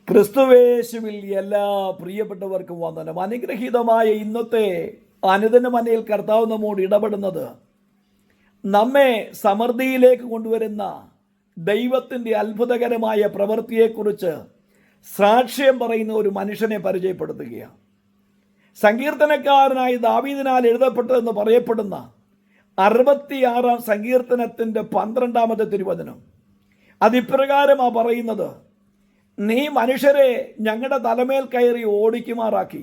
ക്രിസ്തുവേശുവിൽ എല്ലാ പ്രിയപ്പെട്ടവർക്കും വന്ദനം. അനുഗ്രഹീതമായ ഇന്നത്തെ അനുദിന മനയിൽ കർത്താവ് നമ്മോട് ഇടപെടുന്നത് നമ്മെ സമൃദ്ധിയിലേക്ക് കൊണ്ടുവരുന്ന ദൈവത്തിൻ്റെ അത്ഭുതകരമായ പ്രവൃത്തിയെക്കുറിച്ച് സാക്ഷ്യം പറയുന്ന ഒരു മനുഷ്യനെ പരിചയപ്പെടുത്തുകയാണ്. സങ്കീർത്തനക്കാരനായി ദാവീദിനാൽ എഴുതപ്പെട്ടതെന്ന് പറയപ്പെടുന്ന 66-ാം സങ്കീർത്തനത്തിൻ്റെ 12-ാമത്തെ തിരുവചനം അതിപ്രകാരമാണ് പറയുന്നത്: നീ മനുഷ്യരെ ഞങ്ങളുടെ തലമേൽ കയറി ഓടിക്കുമാറാക്കി,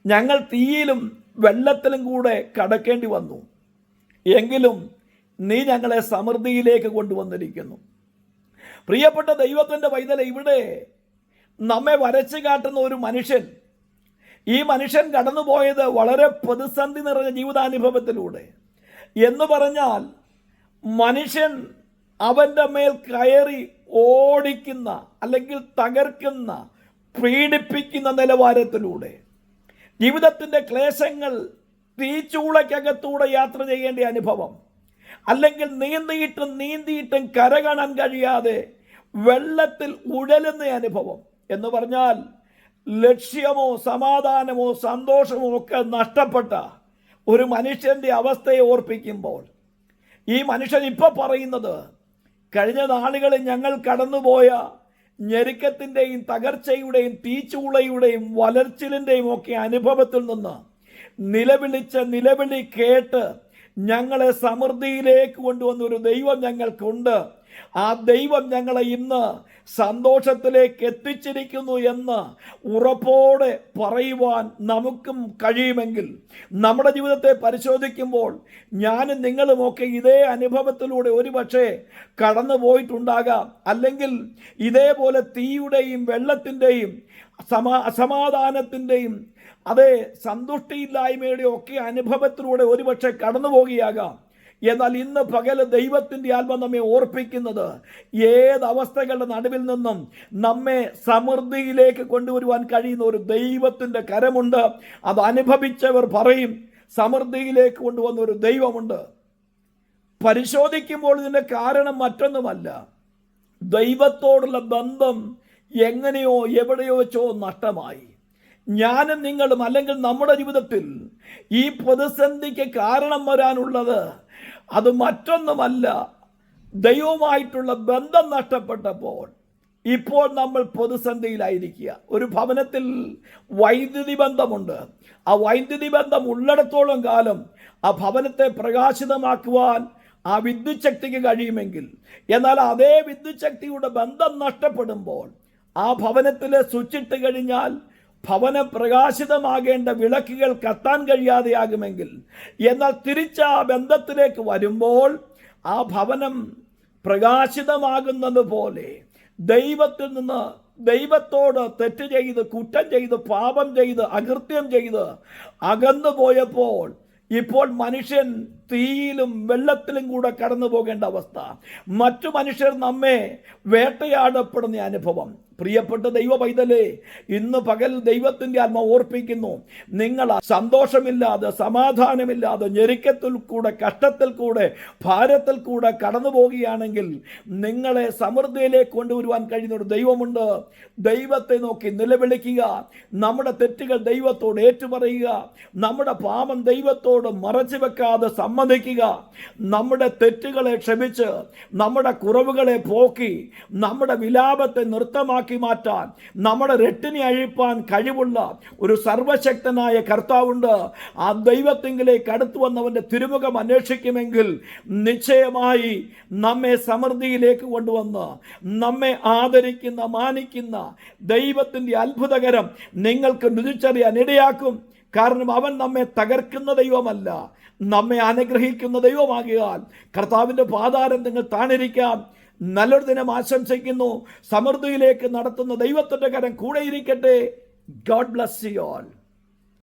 ഞങ്ങൾ തീയിലും വെള്ളത്തിലും കൂടെ കടക്കേണ്ടി വന്നു, എങ്കിലും നീ ഞങ്ങളെ സമൃദ്ധിയിലേക്ക് കൊണ്ടുവന്നിരിക്കുന്നു. പ്രിയപ്പെട്ട ദൈവത്തിൻ്റെ പൈതലെ, ഇവിടെ നമ്മെ വരച്ചു കാട്ടുന്ന ഒരു മനുഷ്യൻ, ഈ മനുഷ്യൻ കടന്നുപോയത് വളരെ പ്രതിസന്ധി നിറഞ്ഞ ജീവിതാനുഭവത്തിലൂടെ. എന്ന് പറഞ്ഞാൽ മനുഷ്യൻ അവൻ്റെ മേൽ കയറി ഓടിക്കുന്ന അല്ലെങ്കിൽ തകർക്കുന്ന, പീഡിപ്പിക്കുന്ന നിലവാരത്തിലൂടെ ജീവിതത്തിൻ്റെ ക്ലേശങ്ങൾ തീച്ചൂളയ്ക്കകത്തൂടെ യാത്ര ചെയ്യേണ്ട അനുഭവം, അല്ലെങ്കിൽ നീന്തിയിട്ടും കര കാണാൻ കഴിയാതെ വെള്ളത്തിൽ ഉഴലുന്ന അനുഭവം. എന്ന് പറഞ്ഞാൽ ലക്ഷ്യമോ സമാധാനമോ സന്തോഷമോ ഒക്കെ നഷ്ടപ്പെട്ട ഒരു മനുഷ്യൻ്റെ അവസ്ഥയെ ഓർപ്പിക്കുമ്പോൾ ഈ മനുഷ്യൻ ഇപ്പോൾ പറയുന്നത്, കഴിഞ്ഞ നാളുകളിൽ ഞങ്ങൾ കടന്നുപോയ ഞെരുക്കത്തിൻ്റെയും തകർച്ചയുടെയും തീച്ചൂളയുടെയും വലർച്ചിലിൻ്റെയും ഒക്കെ അനുഭവത്തിൽ നിന്ന് നിലവിളി കേട്ട് ഞങ്ങളെ സമൃദ്ധിയിലേക്ക് കൊണ്ടുവന്ന ഒരു ദൈവം ഞങ്ങൾക്കുണ്ട്. ആ ദൈവം ഞങ്ങളെ ഇന്ന് സന്തോഷത്തിലേക്ക് എത്തിച്ചിരിക്കുന്നു എന്ന് ഉറപ്പോടെ പറയുവാൻ നമുക്കും കഴിയുമെങ്കിൽ, നമ്മുടെ ജീവിതത്തെ പരിശോധിക്കുമ്പോൾ ഞാനും നിങ്ങളുമൊക്കെ ഇതേ അനുഭവത്തിലൂടെ ഒരുപക്ഷെ കടന്നു പോയിട്ടുണ്ടാകാം. അല്ലെങ്കിൽ ഇതേപോലെ തീയുടെയും വെള്ളത്തിൻ്റെയും അസമാധാനത്തിൻ്റെയും അതേ സന്തുഷ്ടിയില്ലായ്മയുടെ ഒക്കെ അനുഭവത്തിലൂടെ ഒരുപക്ഷെ കടന്നു പോകുകയാകാം. എന്നാൽ ഇന്ന് പകല് ദൈവത്തിൻ്റെ ആത്മ നമ്മെ ഓർപ്പിക്കുന്നത്, ഏതവസ്ഥകളുടെ നടുവിൽ നിന്നും നമ്മെ സമൃദ്ധിയിലേക്ക് കൊണ്ടുവരുവാൻ കഴിയുന്ന ഒരു ദൈവത്തിൻ്റെ കരമുണ്ട്. അത് അനുഭവിച്ചവർ പറയും, സമൃദ്ധിയിലേക്ക് കൊണ്ടുവന്ന ഒരു ദൈവമുണ്ട്. പരിശോധിക്കുമ്പോൾ ഇതിൻ്റെ കാരണം മറ്റൊന്നുമല്ല, ദൈവത്തോടുള്ള ബന്ധം എങ്ങനെയോ എവിടെയോ വെച്ചോ നഷ്ടമായി. ഞാനും നിങ്ങളും അല്ലെങ്കിൽ നമ്മുടെ ജീവിതത്തിൽ ഈ പ്രതിസന്ധിക്ക് കാരണം വരാനുള്ളത് അത് മറ്റൊന്നുമല്ല, ദൈവവുമായിട്ടുള്ള ബന്ധം നഷ്ടപ്പെട്ടപ്പോൾ ഇപ്പോൾ നമ്മൾ പ്രതിസന്ധിയിലായിരിക്കുക. ഒരു ഭവനത്തിൽ വൈദ്യുതി ബന്ധമുണ്ട്. ആ വൈദ്യുതി ബന്ധം ഉള്ളിടത്തോളം കാലം ആ ഭവനത്തെ പ്രകാശിതമാക്കുവാൻ ആ വിദ്യുത് ശക്തിക്ക് കഴിയുമെങ്കിൽ, എന്നാൽ അതേ വിദ്യുത് ശക്തിയുടെ ബന്ധം നഷ്ടപ്പെടുമ്പോൾ ആ ഭവനത്തിലെ സ്വിച്ചിട്ട് കഴിഞ്ഞാൽ ഭവനം പ്രകാശിതമാകേണ്ട വിളക്കുകൾ കത്താൻ കഴിയാതെയാകുമെങ്കിൽ, എന്നാൽ തിരിച്ച് ആ ബന്ധത്തിലേക്ക് വരുമ്പോൾ ആ ഭവനം പ്രകാശിതമാകുന്നത് പോലെ ദൈവത്തിൽ നിന്ന്, ദൈവത്തോട് തെറ്റ് ചെയ്ത്, കുറ്റം ചെയ്ത്, പാപം ചെയ്ത്, അകൃത്യം ചെയ്ത് അകന്നു പോയപ്പോൾ ഇപ്പോൾ മനുഷ്യൻ തീയിലും വെള്ളത്തിലും കൂടെ കടന്നു പോകേണ്ട അവസ്ഥ, മറ്റു മനുഷ്യർ നമ്മെ വേട്ടയാടപ്പെടുന്ന അനുഭവം. പ്രിയപ്പെട്ട ദൈവ പൈതലേ, ഇന്ന് പകൽ ദൈവത്തിൻ്റെ ആത്മ ഓർപ്പിക്കുന്നു, നിങ്ങൾ സന്തോഷമില്ലാതെ, സമാധാനമില്ലാതെ, ഞെരുക്കത്തിൽ കൂടെ, കഷ്ടത്തിൽ കൂടെ, ഭാരത്തിൽ കൂടെ കടന്നു പോകുകയാണെങ്കിൽ നിങ്ങളെ സമൃദ്ധിയിലേക്ക് കൊണ്ടുവരുവാൻ കഴിയുന്ന ഒരു ദൈവമുണ്ട്. ദൈവത്തെ നോക്കി നിലവിളിക്കുക, നമ്മുടെ തെറ്റുകൾ ദൈവത്തോട് ഏറ്റുപറയുക, നമ്മുടെ പാപം ദൈവത്തോട് മറച്ചു വെക്കാതെ സമ്മതിക്കുക, നമ്മുടെ തെറ്റുകളെ ക്ഷമിച്ച് നമ്മുടെ കുറവുകളെ പോക്കി നമ്മുടെ വിലാപത്തെ നൃത്തമാക്കി മാറ്റാൻ, നമ്മുടെ രട്ടിനെ അഴിപ്പാൻ കഴിവുള്ള ഒരു സർവശക്തനായ കർത്താവുണ്ട്. ആ ദൈവത്തിങ്കിലേക്ക് അടുത്തു വന്നവന്റെ തിരുമുഖം അന്വേഷിക്കുമെങ്കിൽ നിശ്ചയമായി നമ്മെ സമൃദ്ധിയിലേക്ക് കൊണ്ടുവന്ന് നമ്മെ ആദരിക്കുന്ന, മാനിക്കുന്ന ദൈവത്തിൻ്റെ അത്ഭുതകരം നിങ്ങൾക്ക് രുചിച്ചറിയാൻ ഇടയാക്കും. കാരണം അവൻ നമ്മെ തകർക്കുന്ന ദൈവമല്ല, നമ്മെ അനുഗ്രഹിക്കുന്ന ദൈവമാകിയാൽ കർത്താവിൻ്റെ പാദാരം നിങ്ങൾ താണിരിക്കാം. നല്ലൊരു ദിനം ആശംസിക്കുന്നു. സമൃദ്ധിയിലേക്ക് നടത്തുന്ന ദൈവത്തിൻ്റെ കരം കൂടെ ഇരിക്കട്ടെ. God bless you all.